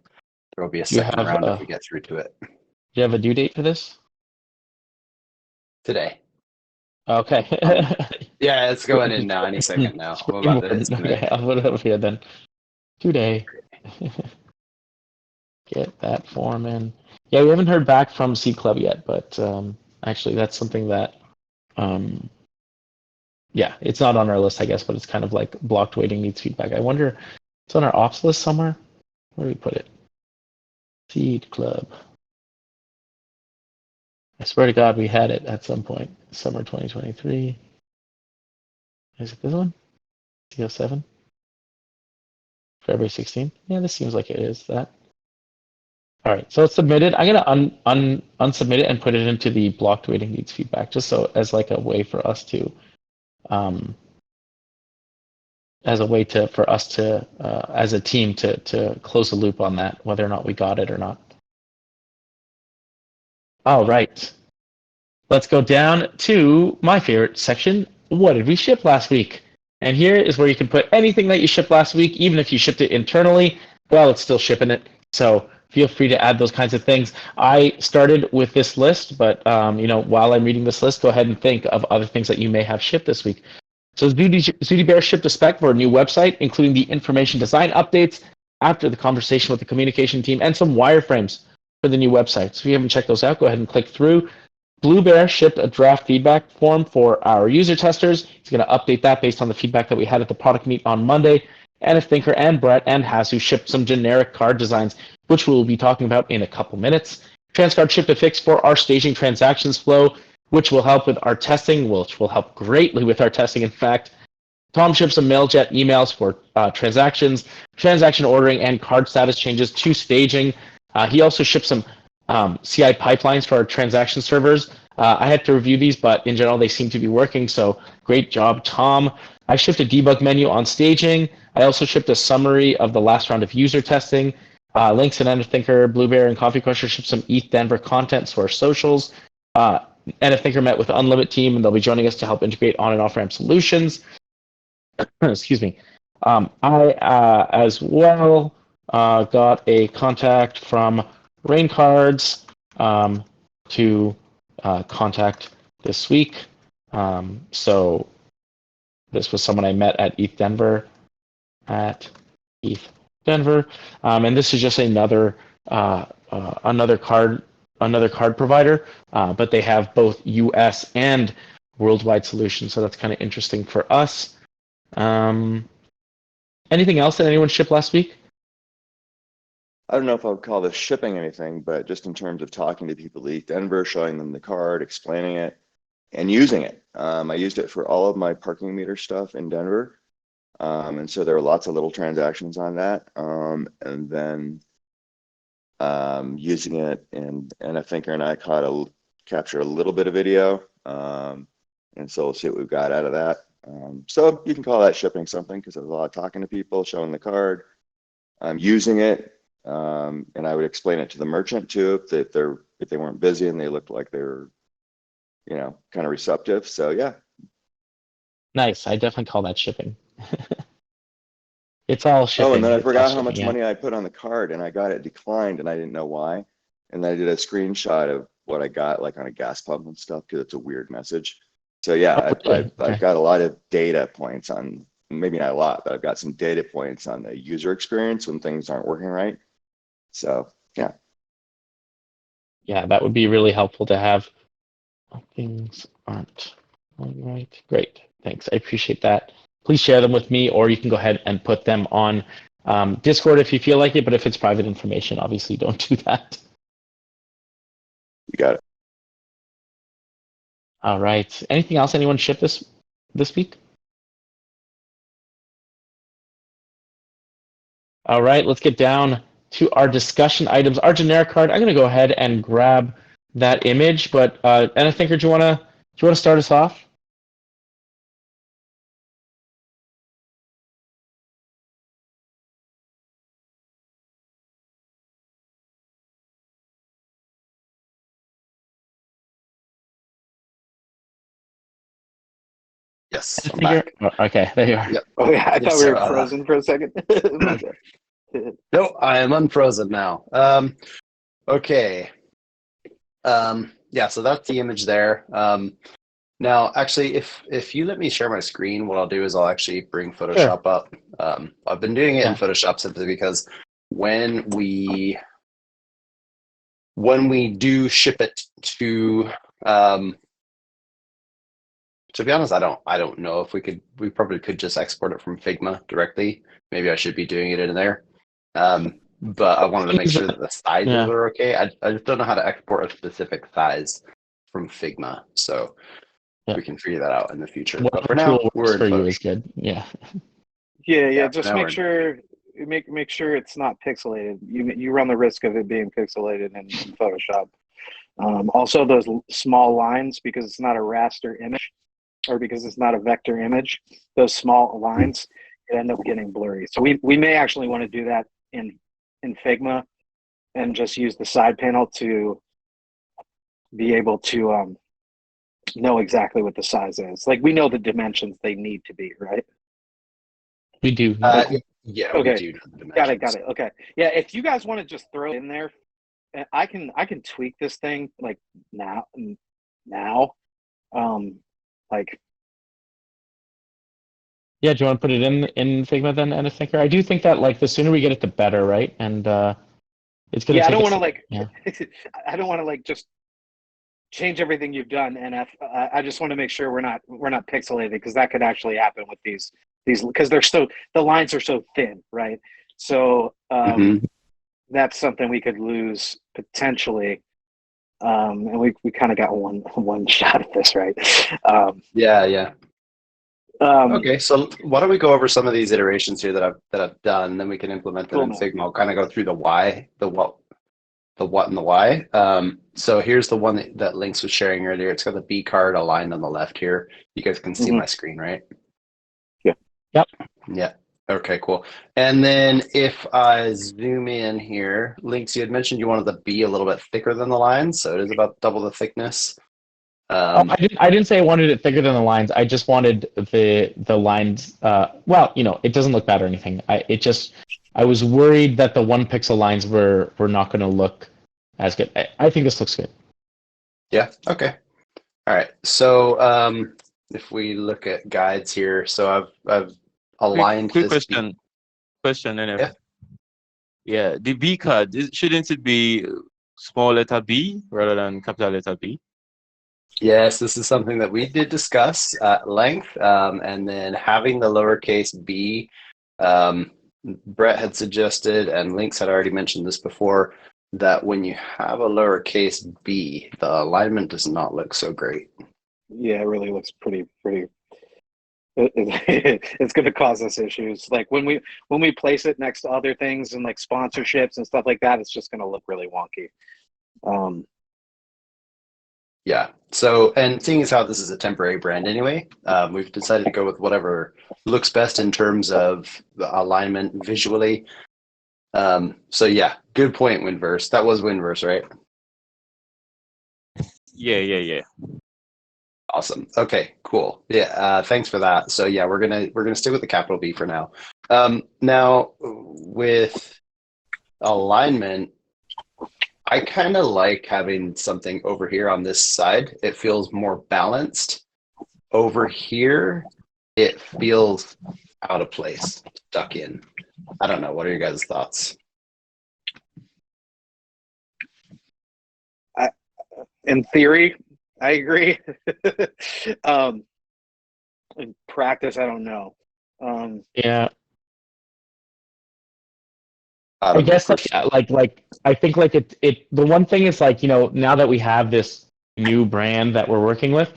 Speaker 2: There will be a
Speaker 1: Do you
Speaker 2: second
Speaker 1: have
Speaker 2: round if we get through to it
Speaker 1: Do you have a due date for this?
Speaker 2: today.
Speaker 1: Okay.
Speaker 2: Yeah, it's going in now, any second now. I'm about to hit submit.
Speaker 1: Okay, I'll put it over here then. Today. Get that form in. Yeah, we haven't heard back from Seed Club yet, but actually that's something that yeah, it's not on our list, I guess, but it's kind of like blocked waiting needs feedback. I wonder, it's on our ops list somewhere. Where do we put it? Seed Club. I swear to God, we had it at some point. Summer 2023. Is it this one? CO7? February 16th? Yeah, this seems like it is that. All right, so it's submitted. I'm gonna unsubmit it and put it into the blocked waiting needs feedback, just so as like a way for us to, as a team to close the loop on that, whether or not we got it or not. All right, let's go down to my favorite section. What did we ship last week? And here is where you can put anything that you shipped last week, even if you shipped it internally. Well, it's still shipping it. So feel free to add those kinds of things. I started with this list, but while I'm reading this list, go ahead and think of other things that you may have shipped this week. So Zooty Bear shipped a spec for a new website, including the information design updates after the conversation with the communication team and some wireframes for the new website. So if you haven't checked those out, go ahead and click through. Blue Bear shipped a draft feedback form for our user testers. He's going to update that based on the feedback that we had at the product meet on Monday. And if Thinker and Brett and Hasu shipped some generic card designs, which we'll be talking about in a couple minutes. Transcard shipped a fix for our staging transactions flow, which will help with our testing, which will help greatly with our testing. In fact, Tom shipped some MailJet emails for transactions, transaction ordering, and card status changes to staging. He also shipped some CI pipelines for our transaction servers. I had to review these, but in general, they seem to be working. So great job, Tom. I shipped a debug menu on staging. I also shipped a summary of the last round of user testing. Links and NFThinker, Blue Bear, and Coffee Crusher shipped some ETH Denver content to our socials. NFThinker met with the Unlimit team, and they'll be joining us to help integrate on and off-ramp solutions. Excuse me. I, as well, got a contact from Rain Cards to contact this week. So this was someone I met at ETH Denver, and this is just another card provider, but they have both US and worldwide solutions, so that's kind of interesting for us. Anything else that anyone shipped last week?
Speaker 7: I don't know if I would call this shipping anything, but just in terms of talking to people at Denver, showing them the card, explaining it, and using it. I used it for all of my parking meter stuff in Denver. And so there were lots of little transactions on that. And then using it, and I think Thinker and I captured a little bit of video. And so we'll see what we've got out of that. So you can call that shipping something, because there's a lot of talking to people, showing the card, using it. And I would explain it to the merchant too, if they weren't busy and they looked like they were, kind of receptive. So yeah.
Speaker 1: Nice. I definitely call that shipping. It's all shipping.
Speaker 7: Oh, and then I forgot how
Speaker 1: shipping,
Speaker 7: much money I put on the card, and I got it declined, and I didn't know why. And then I did a screenshot of what I got, like on a gas pump and stuff, because it's a weird message. So yeah, I've got a lot of data points on, maybe not a lot, but I've got some data points on the user experience when things aren't working right. So yeah.
Speaker 1: Yeah, that would be really helpful to have. Things aren't all right. Great. Thanks. I appreciate that. Please share them with me, or you can go ahead and put them on Discord if you feel like it. But if it's private information, obviously don't do that.
Speaker 7: You got it.
Speaker 1: All right. Anything else anyone shipped this week? All right. Let's get down to our discussion items. Our generic card. I'm going to go ahead and grab that image. But Anna Thinker, do you want to start us off?
Speaker 2: Yes, I'm
Speaker 1: Thinker?
Speaker 2: back.
Speaker 1: Oh, okay, there you are.
Speaker 2: Yep.
Speaker 4: Oh yeah, I
Speaker 2: Yes,
Speaker 4: thought we
Speaker 2: sir.
Speaker 4: were frozen for a second. My bad.
Speaker 2: No, I am unfrozen now. Okay. Yeah, so that's the image there. Now, actually, if you let me share my screen, what I'll do is I'll actually bring Photoshop up. I've been doing it in Photoshop simply because when we do ship it to be honest, I don't know if we probably could just export it from Figma directly. Maybe I should be doing it in there. But I wanted to make sure that the sizes are okay. I just don't know how to export a specific size from Figma. So we can figure that out in the future. But for now, we're in
Speaker 1: for you
Speaker 2: Photoshop.
Speaker 1: is good. Yeah.
Speaker 4: Yeah. Just
Speaker 2: now
Speaker 4: make sure it's not pixelated. You run the risk of it being pixelated in Photoshop. Also, those small lines, because it's not a raster image, or because it's not a vector image, those small lines end up getting blurry. So we may actually want to do that in Figma and just use the side panel to be able to know exactly what the size is. Like, we know the dimensions they need to be, right?
Speaker 1: We do.
Speaker 2: Yeah,
Speaker 4: okay.
Speaker 2: we do know the
Speaker 4: Got
Speaker 2: dimensions.
Speaker 4: it. Okay. Yeah, if you guys want to just throw it in there, I can tweak this thing like now. Like,
Speaker 1: Yeah, do you want to put it in Figma then, Anna Thinker? I do think that like the sooner we get it, the better, right? And it's gonna
Speaker 4: yeah, I
Speaker 1: take
Speaker 4: don't
Speaker 1: us.
Speaker 4: want to I don't want to like just change everything you've done. And I just want to make sure we're not pixelated, because that could actually happen with these because the lines are so thin, right? So that's something we could lose potentially. And we kind of got one shot at this, right?
Speaker 2: Yeah. Okay, so why don't we go over some of these iterations here that I've done, then we can implement them in Figma. I'll kind of go through the why, the what, and the why. So here's the one that Lynx was sharing earlier. It's got the bCard aligned on the left here. You guys can see my screen, right?
Speaker 4: Yeah.
Speaker 1: Yep.
Speaker 2: Yeah. Okay, cool. And then if I zoom in here, Lynx, you had mentioned you wanted the B a little bit thicker than the lines, so it is about double the thickness.
Speaker 1: I didn't say I wanted it thicker than the lines. I just wanted the lines. Well, it doesn't look bad or anything. I was worried that the 1 pixel lines were not going to look as good. I think this looks good.
Speaker 2: Yeah. Okay. All right. So if we look at guides here, so I've aligned.
Speaker 8: Quick question, NF. Yeah, the B card, shouldn't it be small letter B rather than capital letter B?
Speaker 2: Yes, this is something that we did discuss at length, and then having the lowercase b, Brett had suggested, and Lynx had already mentioned this before, that when you have a lowercase b, the alignment does not look so great.
Speaker 4: Yeah, it really looks pretty. It's going to cause us issues. Like when we place it next to other things and like sponsorships and stuff like that, it's just going to look really wonky.
Speaker 2: Yeah. So, and seeing as how this is a temporary brand anyway, we've decided to go with whatever looks best in terms of the alignment visually. So yeah, good point, Winverse. That was Winverse, right?
Speaker 8: Yeah.
Speaker 2: Awesome. Okay, cool. Yeah, thanks for that. So yeah, we're gonna stick with the capital B for now. Now with alignment, I kind of like having something over here on this side. It feels more balanced. Over here, it feels out of place, stuck in. I don't know. What are your guys' thoughts?
Speaker 4: In theory, I agree. In practice, I don't know.
Speaker 1: Yeah,
Speaker 7: I
Speaker 1: I
Speaker 7: don't know.
Speaker 1: guess like I think like it the one thing is like, now that we have this new brand that we're working with,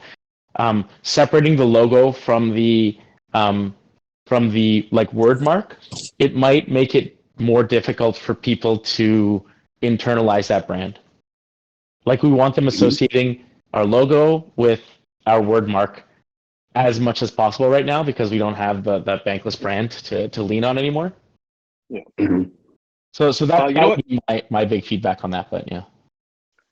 Speaker 1: separating the logo from the like word mark, it might make it more difficult for people to internalize that brand. Like we want them associating our logo with our word mark as much as possible right now because we don't have that bankless brand to lean on anymore.
Speaker 4: Yeah.
Speaker 2: Mhm.
Speaker 1: So that,
Speaker 4: You
Speaker 1: that
Speaker 4: know
Speaker 1: would be my big feedback on that, but yeah.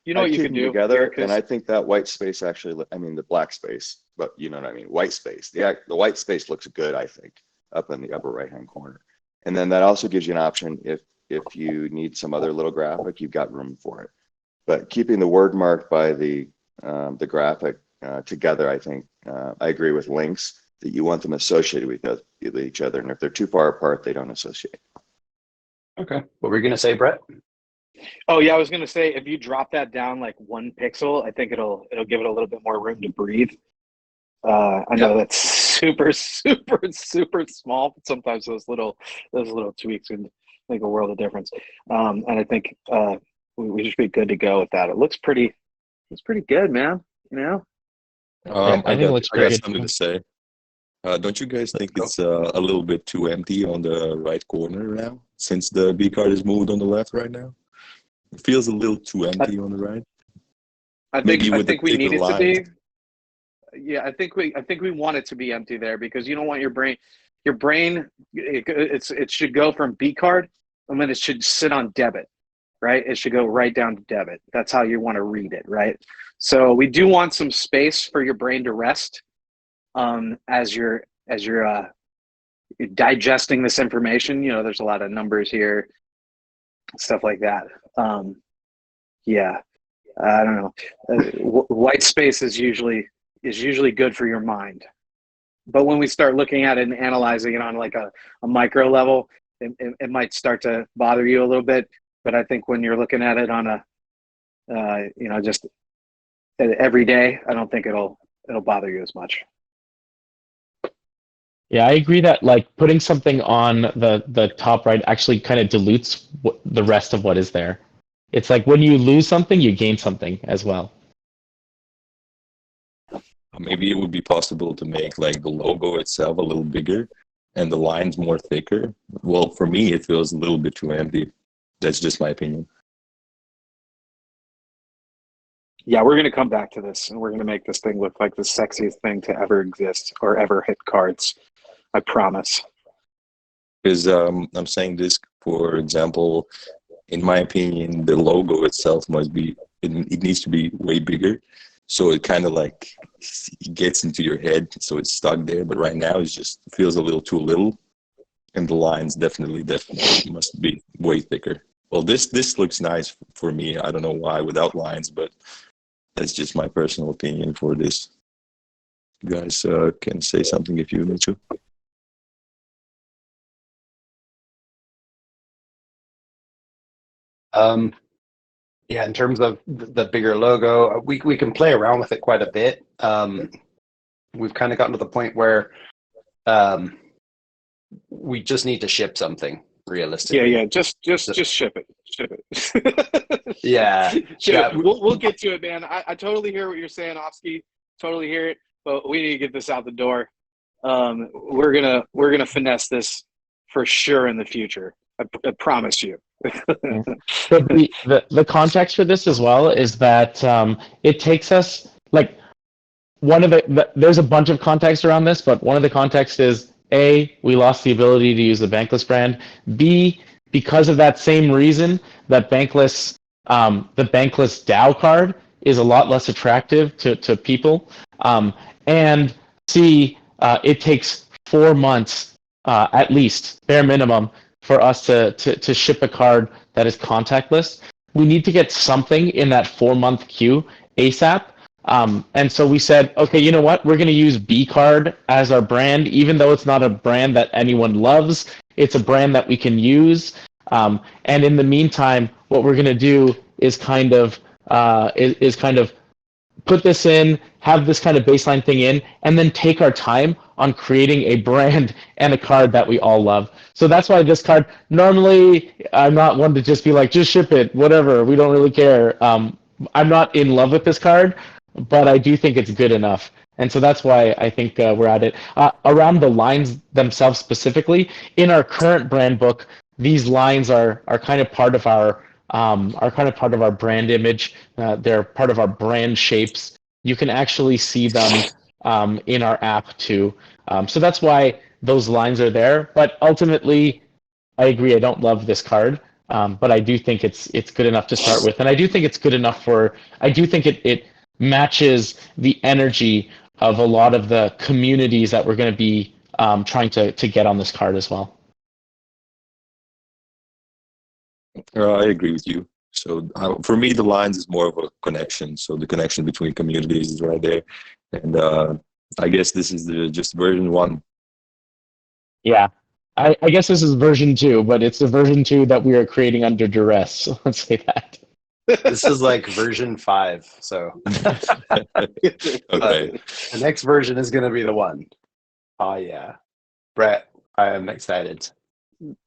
Speaker 4: You know
Speaker 7: I
Speaker 4: what you
Speaker 7: keep
Speaker 4: can
Speaker 7: them
Speaker 4: do
Speaker 7: together,
Speaker 4: Eric,
Speaker 7: and
Speaker 4: is-
Speaker 7: I think that white space actually, I mean the black space, but you know what I mean, white space. The white space looks good, I think, up in the upper right hand corner. And then that also gives you an option if you need some other little graphic, you've got room for it. But keeping the word mark by the graphic together, I think I agree with links that you want them associated with each other, and if they're too far apart, they don't associate.
Speaker 2: Okay. What were you going to say, Brett?
Speaker 4: Oh yeah, I was gonna say if you drop that down like 1 pixel, I think it'll give it a little bit more room to breathe. I know that's super small, but sometimes those little tweaks can make a world of difference. And I think we should be good to go with that. It's pretty good, man. You know.
Speaker 1: I think it looks
Speaker 9: I
Speaker 1: pretty
Speaker 9: got
Speaker 1: good.
Speaker 9: something to say. Don't you guys think it's a little bit too empty on the right corner now, since the bCard is moved on the left right now? It feels a little too empty on the right.
Speaker 4: I
Speaker 9: Maybe with the
Speaker 4: think we
Speaker 9: thicker
Speaker 4: need it to
Speaker 9: lines.
Speaker 4: be. Yeah, I think we want it to be empty there because you don't want your brain. It should go from bCard and then it should sit on debit, right? It should go right down to debit. That's how you want to read it, right? So we do want some space for your brain to rest as you're digesting this information. There's a lot of numbers here, stuff like that. Yeah, I don't know. White space is usually good for your mind, but when we start looking at it and analyzing it on like a micro level, it might start to bother you a little bit. But I think when you're looking at it on a just every day, I don't think it'll bother you as much.
Speaker 1: Yeah, I agree that like putting something on the top right actually kind of dilutes the rest of what is there. It's like when you lose something, you gain something as well.
Speaker 9: Maybe it would be possible to make like the logo itself a little bigger and the lines more thicker. Well, for me, it feels a little bit too empty. That's just my opinion.
Speaker 4: Yeah, we're gonna come back to this, and we're gonna make this thing look like the sexiest thing to ever exist or ever hit cards. I promise.
Speaker 9: Because I'm saying this, for example, in my opinion, the logo itself it needs to be way bigger. So it kind of like it gets into your head, so it's stuck there. But right now, it just feels a little too little, and the lines definitely must be way thicker. Well, this looks nice for me. I don't know why without lines, but that's just my personal opinion for this. You guys can say something if you need to.
Speaker 2: Yeah, in terms of the bigger logo, we can play around with it quite a bit. We've kind of gotten to the point where we just need to ship something realistically.
Speaker 4: Yeah. Just ship it. Ship it.
Speaker 2: Yeah.
Speaker 4: Yeah. We'll get to it, man. I totally hear what you're saying, Ofsky. Totally hear it. But we need to get this out the door. We're gonna finesse this for sure in the future. I promise you.
Speaker 1: So the context for this as well is that it takes us like there's a bunch of context around this, but one of the context is A, we lost the ability to use the bankless brand. B, because of that same reason, that the bankless DAO card is a lot less attractive to people. And C, it takes 4 months at least, bare minimum, for us to ship a card that is contactless. We need to get something in that 4-month queue ASAP. And so we said, okay, you know what? We're going to use bCard as our brand, even though it's not a brand that anyone loves. It's a brand that we can use. And in the meantime, what we're going to do is kind of put this in, have this kind of baseline thing in, and then take our time on creating a brand and a card that we all love. So that's why this card, normally I'm not one to just be like, just ship it, whatever, we don't really care. I'm not in love with this card, but I do think it's good enough. And so that's why I think we're at it. Around the lines themselves specifically, in our current brand book, these lines are kind of part of our brand image. They're part of our brand shapes. You can actually see them in our app too. So that's why those lines are there. But ultimately, I agree. I don't love this card, but I do think it's good enough to start with, and I do think it's good enough for. I do think it matches the energy of a lot of the communities that we're going to be trying to get on this card as well.
Speaker 9: I agree with you. So for me, the lines is more of a connection. So the connection between communities is right there, and I guess this is just version 1.
Speaker 1: Yeah, I guess this is version 2, but it's the version 2 that we are creating under duress. So let's say that.
Speaker 2: This is like version 5. So
Speaker 9: Okay.
Speaker 2: the next version is going to be the one. Oh yeah, Brett, I am excited.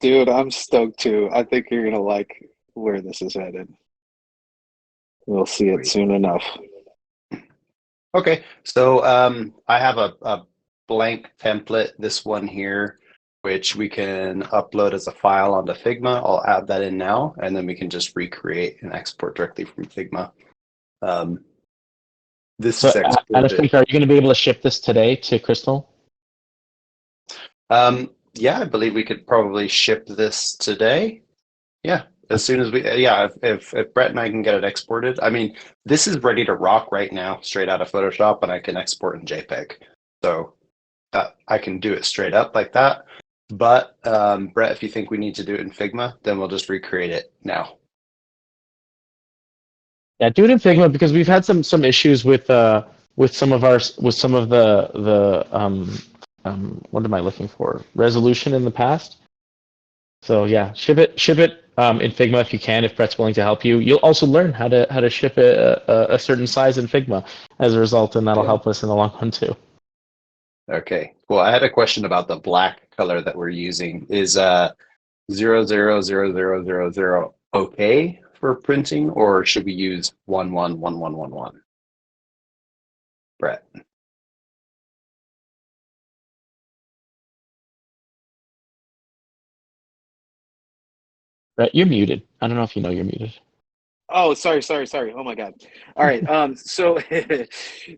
Speaker 4: Dude, I'm stoked too. I think you're gonna like where this is headed. We'll see it soon enough.
Speaker 2: Okay, so I have a blank template, this one here, which we can upload as a file onto Figma. I'll add that in now, and then we can just recreate and export directly from Figma. This
Speaker 1: So,
Speaker 2: is exported.
Speaker 1: Anastasia, are you going to be able to ship this today to Crystal?
Speaker 2: Yeah, I believe we could probably ship this today. Yeah, as soon as we, yeah, if Brett and I can get it exported. I mean, this is ready to rock right now, straight out of Photoshop, and I can export in JPEG. So I can do it straight up like that. But Brett, if you think we need to do it in Figma, then we'll just recreate it now.
Speaker 1: Yeah, do it in Figma because we've had some issues with some of the what am I looking for? Resolution in the past. So yeah, ship it in Figma if you can, if Brett's willing to help you. You'll also learn how to ship a certain size in Figma as a result, and that'll help us in the long run too.
Speaker 2: Okay. Well, I had a question about the black color that we're using. Is 000000 okay for printing, or should we use 111111? Brett.
Speaker 1: Brett, you're muted. I don't know if you know you're muted.
Speaker 4: Oh, sorry. Oh my God. All right. So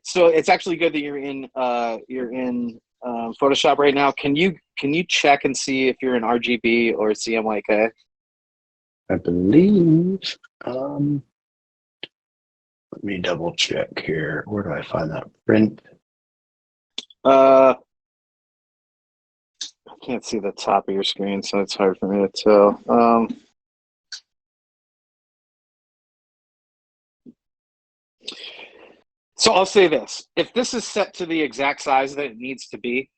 Speaker 4: so it's actually good that you're in Photoshop right now. Can you check and see if you're in RGB or CMYK?
Speaker 2: I believe. Let me double check here. Where do I find that print?
Speaker 4: I can't see the top of your screen, so it's hard for me to tell. So I'll say this. If this is set to the exact size that it needs to be,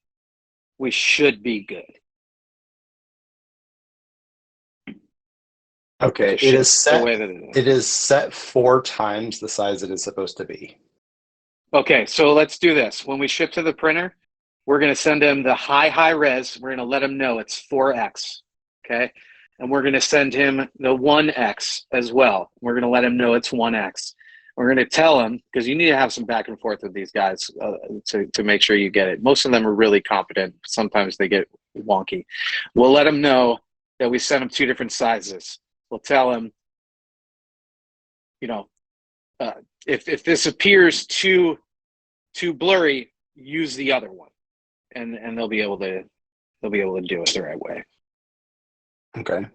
Speaker 4: we should be good.
Speaker 2: Okay, it is set.
Speaker 4: The way that it is.
Speaker 2: It is set 4 times the size it is supposed to be.
Speaker 4: Okay, so let's do this. When we ship to the printer, we're going to send him the high res. We're going to let him know it's 4x. Okay, and we're going to send him the 1x as well. We're going to let him know it's 1x. We're going to tell him, because you need to have some back and forth with these guys to make sure you get it. Most of them are really competent. Sometimes they get wonky. We'll let them know that we sent them 2 different sizes. We'll tell him, you know, if this appears too blurry, use the other one, and they'll be able to do it the right way.
Speaker 2: Okay.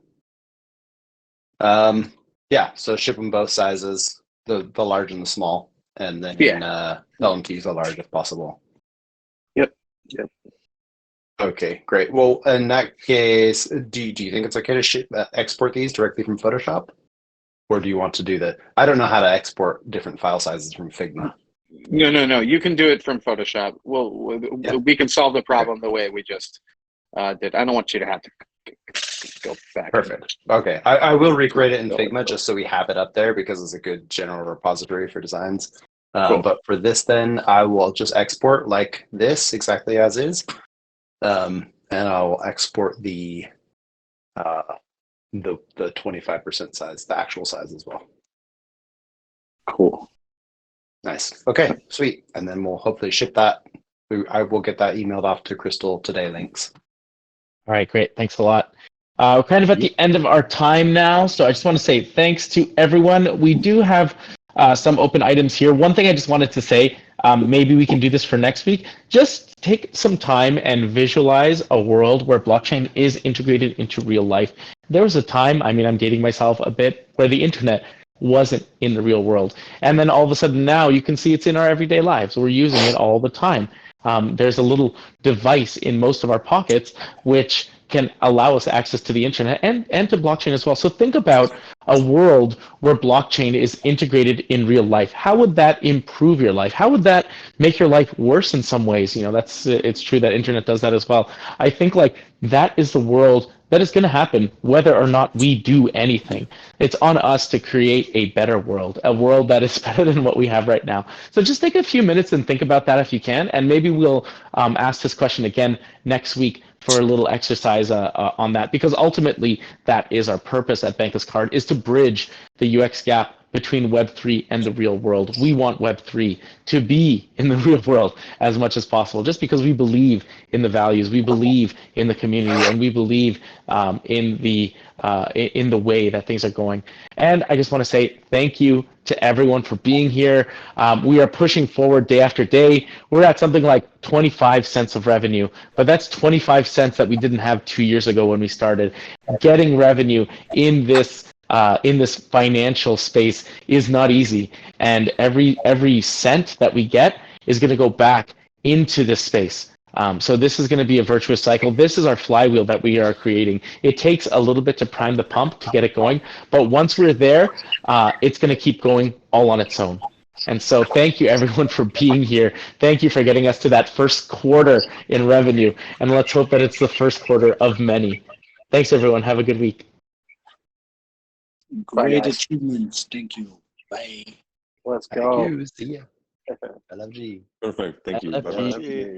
Speaker 2: Yeah. So ship them both sizes, the large and the small, and then tell them to use the large if possible.
Speaker 4: Yep.
Speaker 2: Okay, great. Well, in that case, do you think it's okay to export these directly from Photoshop? Or do you want to do that? I don't know how to export different file sizes from Figma.
Speaker 4: No. You can do it from Photoshop. We can solve the problem the way we just did. I don't want you to have to go back.
Speaker 2: Perfect. Okay, I will recreate it in Figma just so we have it up there because it's a good general repository for designs.
Speaker 6: Cool.
Speaker 2: But for this, then I will just export like this exactly as is, and I'll export the 25% size, the actual size as well.
Speaker 6: Cool.
Speaker 2: Nice. Okay, sweet. And then we'll hopefully ship that. I will get that emailed off to Crystal today. Links.
Speaker 1: All right, great. Thanks a lot. We're kind of at the end of our time now, so I just want to say thanks to everyone. We do have some open items here. One thing I just wanted to say, maybe we can do this for next week. Just take some time and visualize a world where blockchain is integrated into real life. There was a time, I mean, I'm dating myself a bit, where the internet wasn't in the real world. And then all of a sudden now you can see it's in our everyday lives. We're using it all the time. There's a little device in most of our pockets which can allow us access to the internet and to blockchain as well. So think about a world where blockchain is integrated in real life. How would that improve your life? How would that make your life worse in some ways? You know, it's true that internet does that as well. I think like that is the world that is going to happen whether or not we do anything. It's on us to create a better world, a world that is better than what we have right now. So just take a few minutes and think about that if you can, and maybe we'll ask this question again next week for a little exercise on that, because ultimately that is our purpose at Bankless Card, is to bridge the UX gap between Web3 and the real world. We want Web3 to be in the real world as much as possible, just because we believe in the values, we believe in the community, and we believe in the way that things are going. And I just want to say thank you to everyone for being here. We are pushing forward day after day. We're at something like 25 cents of revenue, but that's 25 cents that we didn't have 2 years ago when we started. Getting revenue in this financial space is not easy, and every cent that we get is going to go back into this space. So this is going to be a virtuous cycle. This is our flywheel that we are creating. It takes a little bit to prime the pump to get it going, but once we're there, it's going to keep going all on its own. And so thank you everyone for being here. Thank you for getting us to that first quarter in revenue, and let's hope that it's the first quarter of many. Thanks everyone. Have a good week.
Speaker 3: Great achievements. Thank you. Bye.
Speaker 4: Let's go.
Speaker 2: Thank you. See ya. I love G.
Speaker 9: Perfect. Thank you.
Speaker 1: I love
Speaker 9: Bye-bye.
Speaker 1: you.